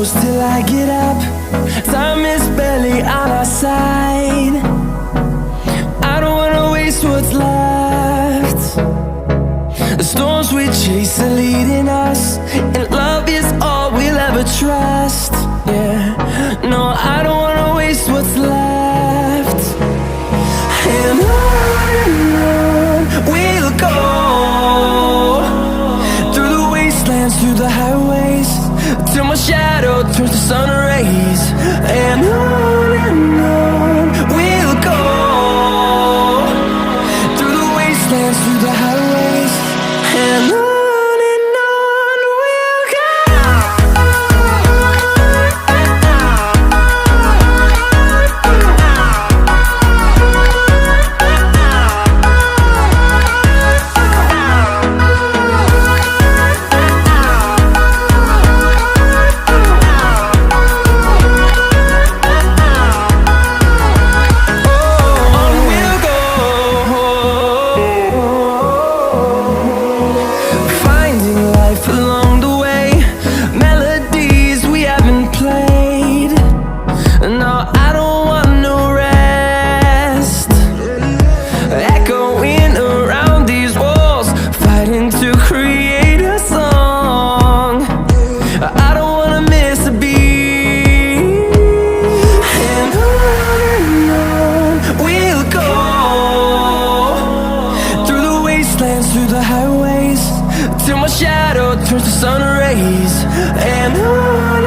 shadows till I get up. Time is barely on our side. I don't wanna waste what's left. The storms we chase are leading us, and love is all we'll ever trust. Yeah, no, I don't wanna waste what's left. And on we'll go, through the wastelands, through the highways, till my shadow turns to sun rays. And on we'll go, through the wastelands, through the highways, and on we'll go. Through the highways, till my shadow turns to sun rays. And on